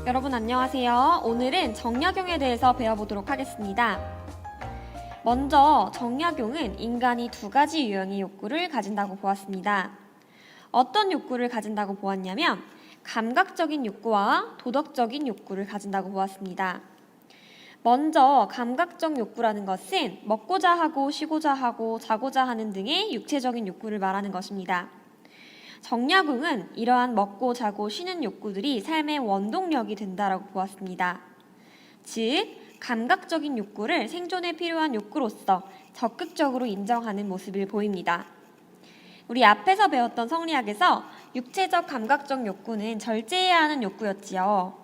여러분 안녕하세요. 오늘은 정약용에 대해서 배워보도록 하겠습니다. 먼저 정약용은 인간이 두 가지 유형의 욕구를 가진다고 보았습니다. 어떤 욕구를 가진다고 보았냐면 감각적인 욕구와 도덕적인 욕구를 가진다고 보았습니다. 먼저 감각적 욕구라는 것은 먹고자 하고 쉬고자 하고 자고자 하는 등의 육체적인 욕구를 말하는 것입니다. 정약용은 이러한 먹고 자고 쉬는 욕구들이 삶의 원동력이 된다라고 보았습니다. 즉, 감각적인 욕구를 생존에 필요한 욕구로서 적극적으로 인정하는 모습을 보입니다. 우리 앞에서 배웠던 성리학에서 육체적 감각적 욕구는 절제해야 하는 욕구였지요.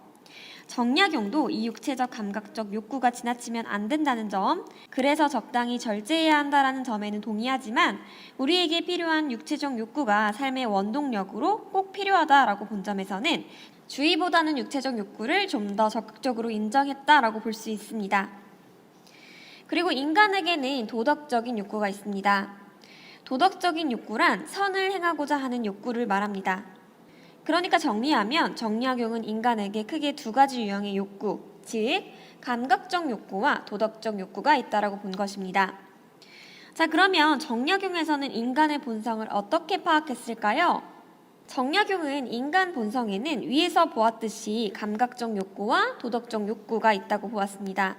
정약용도 이 육체적 감각적 욕구가 지나치면 안 된다는 점, 그래서 적당히 절제해야 한다는 점에는 동의하지만 우리에게 필요한 육체적 욕구가 삶의 원동력으로 꼭 필요하다라고 본 점에서는 주의보다는 육체적 욕구를 좀 더 적극적으로 인정했다라고 볼 수 있습니다. 그리고 인간에게는 도덕적인 욕구가 있습니다. 도덕적인 욕구란 선을 행하고자 하는 욕구를 말합니다. 그러니까 정리하면 정약용은 인간에게 크게 두 가지 유형의 욕구, 즉 감각적 욕구와 도덕적 욕구가 있다라고 본 것입니다. 자, 그러면 정약용에서는 인간의 본성을 어떻게 파악했을까요? 정약용은 인간 본성에는 위에서 보았듯이 감각적 욕구와 도덕적 욕구가 있다고 보았습니다.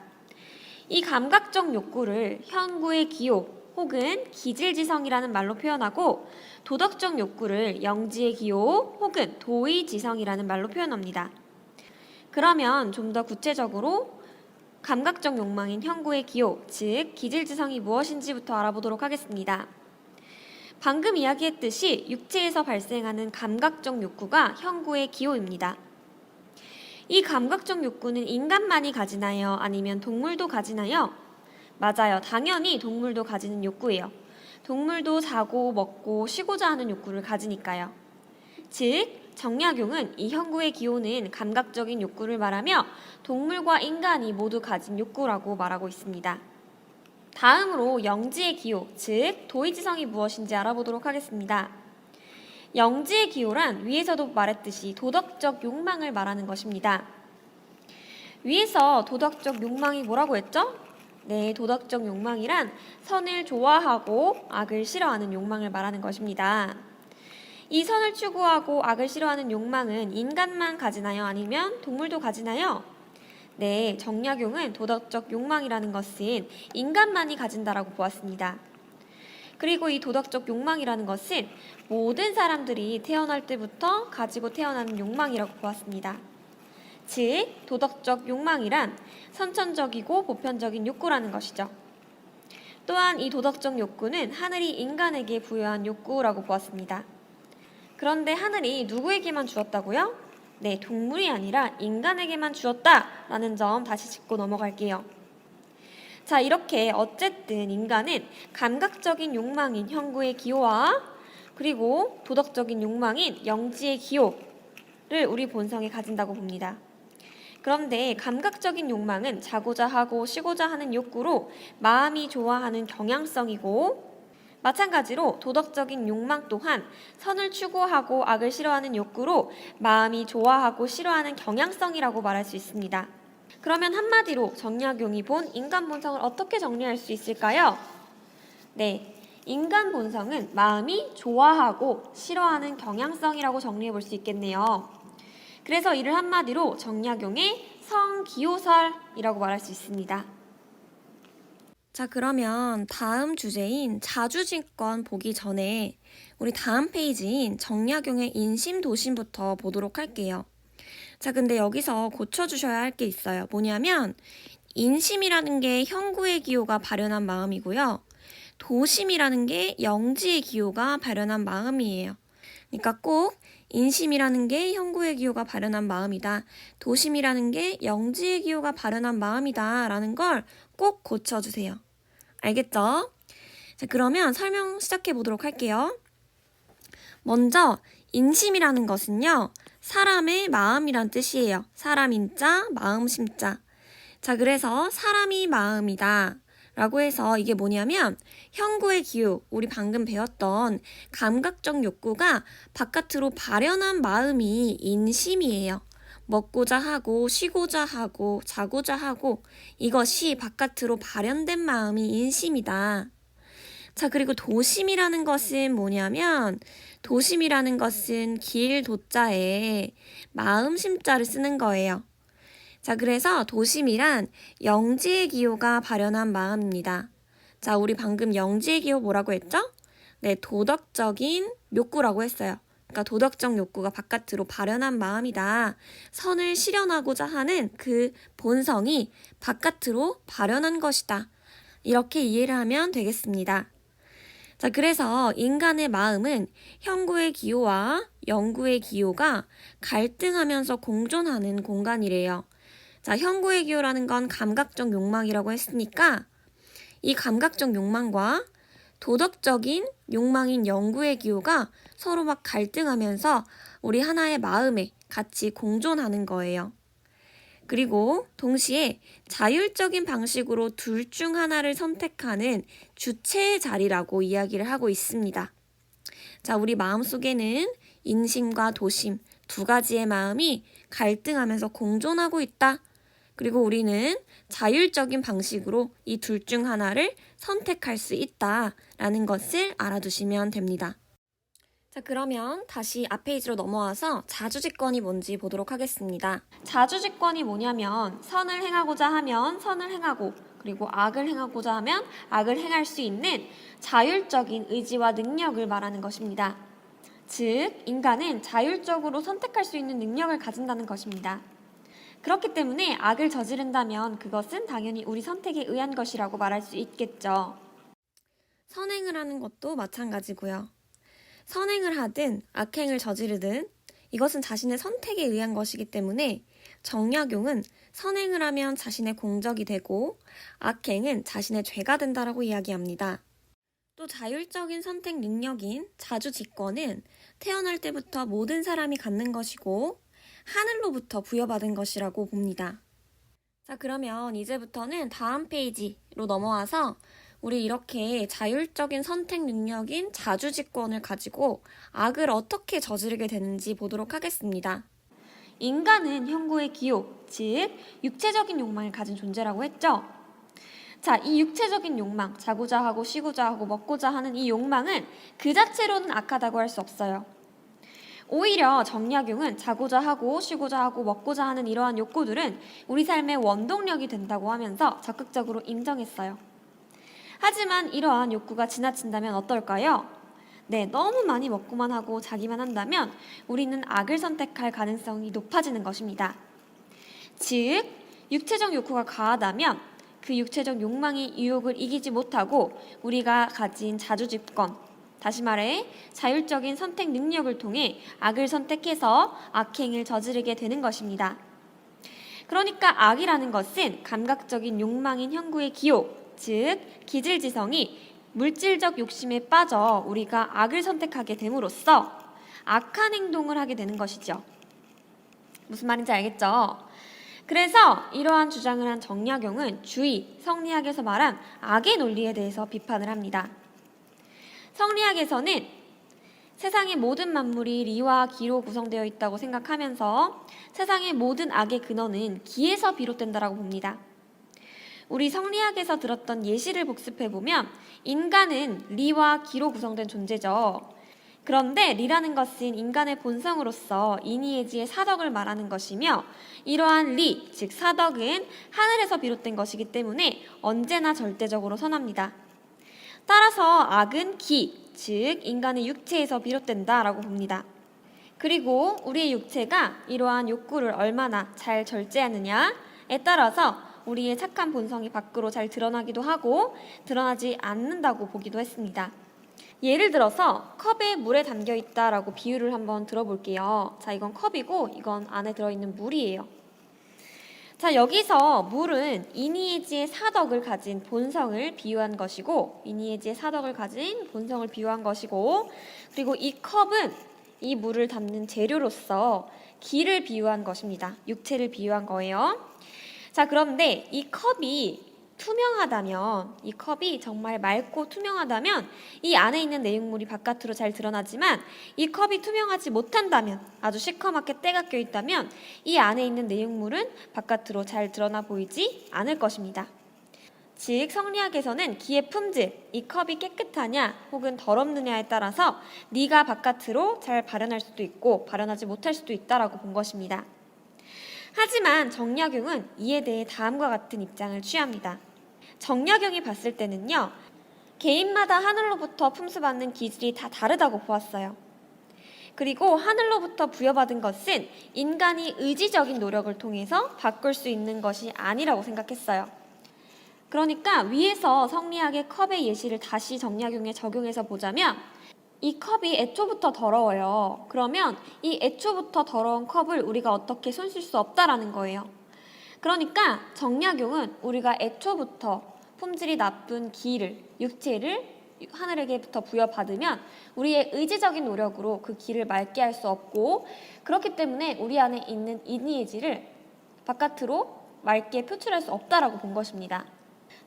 이 감각적 욕구를 현구의 기호 혹은 기질지성이라는 말로 표현하고 도덕적 욕구를 영지의 기호 혹은 도의지성이라는 말로 표현합니다. 그러면 좀 더 구체적으로 감각적 욕망인 현구의 기호, 즉 기질지성이 무엇인지부터 알아보도록 하겠습니다. 방금 이야기했듯이 육체에서 발생하는 감각적 욕구가 현구의 기호입니다. 이 감각적 욕구는 인간만이 가지나요? 아니면 동물도 가지나요? 맞아요. 당연히 동물도 가지는 욕구예요. 동물도 자고 먹고 쉬고자 하는 욕구를 가지니까요. 즉, 정약용은 이 현구의 기호는 감각적인 욕구를 말하며 동물과 인간이 모두 가진 욕구라고 말하고 있습니다. 다음으로 영지의 기호, 즉 도의지성이 무엇인지 알아보도록 하겠습니다. 영지의 기호란 위에서도 말했듯이 도덕적 욕망을 말하는 것입니다. 위에서 도덕적 욕망이 뭐라고 했죠? 네, 도덕적 욕망이란 선을 좋아하고 악을 싫어하는 욕망을 말하는 것입니다. 이 선을 추구하고 악을 싫어하는 욕망은 인간만 가지나요? 아니면 동물도 가지나요? 네, 정약용은 도덕적 욕망이라는 것은 인간만이 가진다라고 보았습니다. 그리고 이 도덕적 욕망이라는 것은 모든 사람들이 태어날 때부터 가지고 태어나는 욕망이라고 보았습니다. 즉, 도덕적 욕망이란 선천적이고 보편적인 욕구라는 것이죠. 또한 이 도덕적 욕구는 하늘이 인간에게 부여한 욕구라고 보았습니다. 그런데 하늘이 누구에게만 주었다고요? 네, 동물이 아니라 인간에게만 주었다라는 점 다시 짚고 넘어갈게요. 자, 이렇게 어쨌든 인간은 감각적인 욕망인 현구의 기호와 그리고 도덕적인 욕망인 영지의 기호를 우리 본성에 가진다고 봅니다. 그런데 감각적인 욕망은 자고자 하고 쉬고자 하는 욕구로 마음이 좋아하는 경향성이고 마찬가지로 도덕적인 욕망 또한 선을 추구하고 악을 싫어하는 욕구로 마음이 좋아하고 싫어하는 경향성이라고 말할 수 있습니다. 그러면 한마디로 정약용이 본 인간 본성을 어떻게 정리할 수 있을까요? 네, 인간 본성은 마음이 좋아하고 싫어하는 경향성이라고 정리해 볼 수 있겠네요. 그래서 이를 한마디로 정약용의 성기호설이라고 말할 수 있습니다. 자, 그러면 다음 주제인 자주직권 보기 전에 우리 다음 페이지인 정약용의 인심도심부터 보도록 할게요. 자, 근데 여기서 고쳐주셔야 할 게 있어요. 뭐냐면 인심이라는 게 현구의 기호가 발현한 마음이고요. 도심이라는 게 영지의 기호가 발현한 마음이에요. 그러니까 꼭 인심이라는 게 현구의 기호가 발현한 마음이다. 도심이라는 게 영지의 기호가 발현한 마음이다. 라는 걸 꼭 고쳐주세요. 알겠죠? 자, 그러면 설명 시작해 보도록 할게요. 먼저 인심이라는 것은요, 사람의 마음이란 뜻이에요. 사람 인자, 마음 심자. 자, 그래서 사람이 마음이다 라고 해서 이게 뭐냐면 현구의 기호, 우리 방금 배웠던 감각적 욕구가 바깥으로 발현한 마음이 인심이에요. 먹고자 하고 쉬고자 하고 자고자 하고 이것이 바깥으로 발현된 마음이 인심이다. 자, 그리고 도심이라는 것은 뭐냐면 도심이라는 것은 길 도자에 마음 심자를 쓰는 거예요. 자, 그래서 도심이란 영지의 기호가 발현한 마음입니다. 자, 우리 방금 영지의 기호 뭐라고 했죠? 네, 도덕적인 욕구라고 했어요. 그러니까 도덕적 욕구가 바깥으로 발현한 마음이다. 선을 실현하고자 하는 그 본성이 바깥으로 발현한 것이다. 이렇게 이해를 하면 되겠습니다. 자, 그래서 인간의 마음은 형구의 기호와 영구의 기호가 갈등하면서 공존하는 공간이래요. 자, 형구의 기호라는 건 감각적 욕망이라고 했으니까 이 감각적 욕망과 도덕적인 욕망인 영구의 기호가 서로 막 갈등하면서 우리 하나의 마음에 같이 공존하는 거예요. 그리고 동시에 자율적인 방식으로 둘 중 하나를 선택하는 주체의 자리라고 이야기를 하고 있습니다. 자, 우리 마음속에는 인심과 도심 두 가지의 마음이 갈등하면서 공존하고 있다. 그리고 우리는 자율적인 방식으로 이 둘 중 하나를 선택할 수 있다라는 것을 알아두시면 됩니다. 자, 그러면 다시 앞 페이지로 넘어와서 자주직권이 뭔지 보도록 하겠습니다. 자주직권이 뭐냐면 선을 행하고자 하면 선을 행하고 그리고 악을 행하고자 하면 악을 행할 수 있는 자율적인 의지와 능력을 말하는 것입니다. 즉, 인간은 자율적으로 선택할 수 있는 능력을 가진다는 것입니다. 그렇기 때문에 악을 저지른다면 그것은 당연히 우리 선택에 의한 것이라고 말할 수 있겠죠. 선행을 하는 것도 마찬가지고요. 선행을 하든 악행을 저지르든 이것은 자신의 선택에 의한 것이기 때문에 정약용은 선행을 하면 자신의 공적이 되고 악행은 자신의 죄가 된다라고 이야기합니다. 또 자율적인 선택 능력인 자주직권은 태어날 때부터 모든 사람이 갖는 것이고 하늘로부터 부여받은 것이라고 봅니다. 자, 그러면 이제부터는 다음 페이지로 넘어와서 우리 이렇게 자율적인 선택 능력인 자주직권을 가지고 악을 어떻게 저지르게 되는지 보도록 하겠습니다. 인간은 형구의 기호, 즉 육체적인 욕망을 가진 존재라고 했죠. 자, 이 육체적인 욕망, 자고자 하고 쉬고자 하고 먹고자 하는 이 욕망은 그 자체로는 악하다고 할 수 없어요. 오히려 정약용은 자고자 하고 쉬고자 하고 먹고자 하는 이러한 욕구들은 우리 삶의 원동력이 된다고 하면서 적극적으로 인정했어요. 하지만 이러한 욕구가 지나친다면 어떨까요? 네, 너무 많이 먹고만 하고 자기만 한다면 우리는 악을 선택할 가능성이 높아지는 것입니다. 즉, 육체적 욕구가 가하다면 그 육체적 욕망의 유혹을 이기지 못하고 우리가 가진 자주직권, 다시 말해 자율적인 선택 능력을 통해 악을 선택해서 악행을 저지르게 되는 것입니다. 그러니까 악이라는 것은 감각적인 욕망인 형구의 기호, 즉 기질지성이 물질적 욕심에 빠져 우리가 악을 선택하게 됨으로써 악한 행동을 하게 되는 것이죠. 무슨 말인지 알겠죠? 그래서 이러한 주장을 한 정약용은 주의, 성리학에서 말한 악의 논리에 대해서 비판을 합니다. 성리학에서는 세상의 모든 만물이 리와 기로 구성되어 있다고 생각하면서 세상의 모든 악의 근원은 기에서 비롯된다라고 봅니다. 우리 성리학에서 들었던 예시를 복습해보면 인간은 리와 기로 구성된 존재죠. 그런데 리라는 것은 인간의 본성으로서 이니에지의 사덕을 말하는 것이며 이러한 리, 즉 사덕은 하늘에서 비롯된 것이기 때문에 언제나 절대적으로 선합니다. 따라서 악은 기, 즉 인간의 육체에서 비롯된다라고 봅니다. 그리고 우리의 육체가 이러한 욕구를 얼마나 잘 절제하느냐에 따라서 우리의 착한 본성이 밖으로 잘 드러나기도 하고 드러나지 않는다고 보기도 했습니다. 예를 들어서 컵에 물에 담겨 있다라고 비유를 한번 들어볼게요. 자, 이건 컵이고 이건 안에 들어있는 물이에요. 자, 여기서 물은 이니에지의 사덕을 가진 본성을 비유한 것이고 이니에지의 사덕을 가진 본성을 비유한 것이고 그리고 이 컵은 이 물을 담는 재료로서 기를 비유한 것입니다. 육체를 비유한 거예요. 자, 그런데 이 컵이 투명하다면, 이 컵이 정말 맑고 투명하다면 이 안에 있는 내용물이 바깥으로 잘 드러나지만 이 컵이 투명하지 못한다면, 아주 시커멓게 때가 껴 있다면 이 안에 있는 내용물은 바깥으로 잘 드러나 보이지 않을 것입니다. 즉 성리학에서는 기의 품질, 이 컵이 깨끗하냐 혹은 더럽느냐에 따라서 네가 바깥으로 잘 발현할 수도 있고 발현하지 못할 수도 있다라고 본 것입니다. 하지만 정약용은 이에 대해 다음과 같은 입장을 취합니다. 정약용이 봤을 때는요, 개인마다 하늘로부터 품수받는 기질이 다 다르다고 보았어요. 그리고 하늘로부터 부여받은 것은 인간이 의지적인 노력을 통해서 바꿀 수 있는 것이 아니라고 생각했어요. 그러니까 위에서 성리학의 컵의 예시를 다시 정약용에 적용해서 보자면 이 컵이 애초부터 더러워요. 그러면 이 애초부터 더러운 컵을 우리가 어떻게 손 쓸 수 없다라는 거예요. 그러니까 정약용은 우리가 애초부터 품질이 나쁜 기를, 육체를 하늘에게부터 부여받으면 우리의 의지적인 노력으로 그 기를 맑게 할 수 없고, 그렇기 때문에 우리 안에 있는 인의의지를 바깥으로 맑게 표출할 수 없다라고 본 것입니다.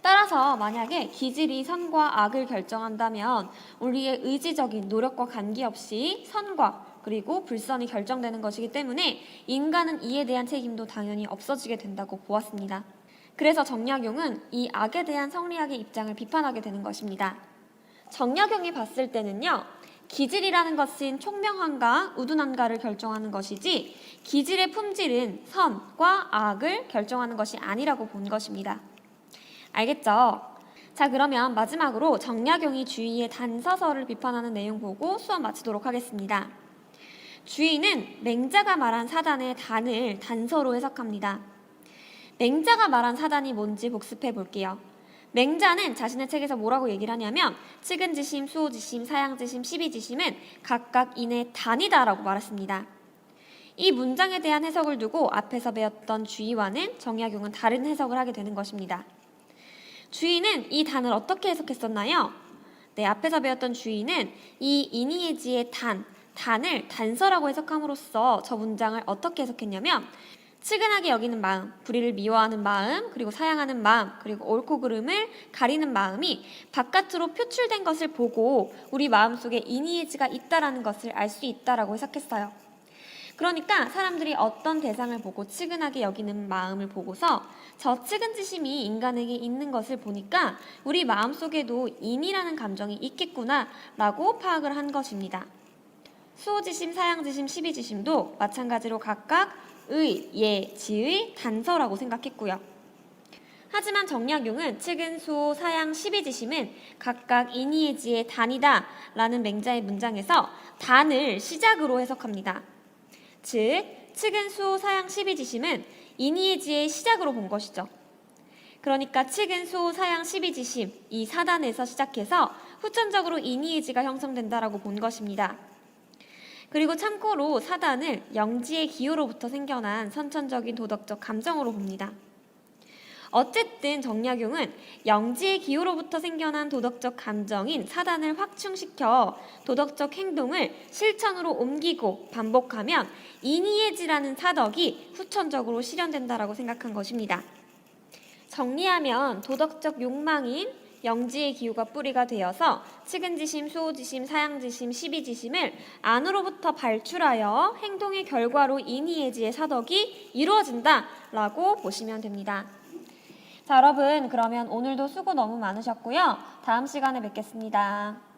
따라서 만약에 기질이 선과 악을 결정한다면 우리의 의지적인 노력과 관계없이 선과 그리고 불선이 결정되는 것이기 때문에 인간은 이에 대한 책임도 당연히 없어지게 된다고 보았습니다. 그래서 정약용은 이 악에 대한 성리학의 입장을 비판하게 되는 것입니다. 정약용이 봤을 때는요, 기질이라는 것은 총명한가 우둔한가를 결정하는 것이지 기질의 품질은 선과 악을 결정하는 것이 아니라고 본 것입니다. 알겠죠? 자, 그러면 마지막으로 정약용이 주의의 단서서를 비판하는 내용 보고 수업 마치도록 하겠습니다. 주의는 맹자가 말한 사단의 단을 단서로 해석합니다. 맹자가 말한 사단이 뭔지 복습해 볼게요. 맹자는 자신의 책에서 뭐라고 얘기를 하냐면 측은지심, 수호지심, 사양지심, 시비지심은 각각 인의 단이다라고 말했습니다. 이 문장에 대한 해석을 두고 앞에서 배웠던 주의와는 정약용은 다른 해석을 하게 되는 것입니다. 주의는 이 단을 어떻게 해석했었나요? 네, 앞에서 배웠던 주의는 이 인의예지의 단을 단서라고 해석함으로써 저 문장을 어떻게 해석했냐면 측은하게 여기는 마음, 불의를 미워하는 마음, 그리고 사양하는 마음, 그리고 옳고 그름을 가리는 마음이 바깥으로 표출된 것을 보고 우리 마음속에 인의예지가 있다라는 것을 알 수 있다라고 해석했어요. 그러니까 사람들이 어떤 대상을 보고 측은하게 여기는 마음을 보고서 저 측은지심이 인간에게 있는 것을 보니까 우리 마음속에도 인이라는 감정이 있겠구나 라고 파악을 한 것입니다. 수호지심, 사양지심, 시비지심도 마찬가지로 각각 의, 예, 지의, 단서라고 생각했고요. 하지만 정약용은 측은, 수호, 사양, 시비지심은 각각 인의예지의 단이다 라는 맹자의 문장에서 단을 시작으로 해석합니다. 즉, 측은, 수호, 사양, 시비지심은 인의예지의 시작으로 본 것이죠. 그러니까 측은, 수호, 사양, 시비지심 이 사단에서 시작해서 후천적으로 인의예지가 형성된다라고 본 것입니다. 그리고 참고로 사단을 영지의 기호로부터 생겨난 선천적인 도덕적 감정으로 봅니다. 어쨌든 정약용은 영지의 기호로부터 생겨난 도덕적 감정인 사단을 확충시켜 도덕적 행동을 실천으로 옮기고 반복하면 인의예지라는 사덕이 후천적으로 실현된다라고 생각한 것입니다. 정리하면 도덕적 욕망인 영지의 기호가 뿌리가 되어서 측은지심, 수호지심, 사양지심, 시비지심을 안으로부터 발출하여 행동의 결과로 인의예지의 사덕이 이루어진다라고 보시면 됩니다. 자, 여러분, 그러면 오늘도 수고 너무 많으셨고요. 다음 시간에 뵙겠습니다.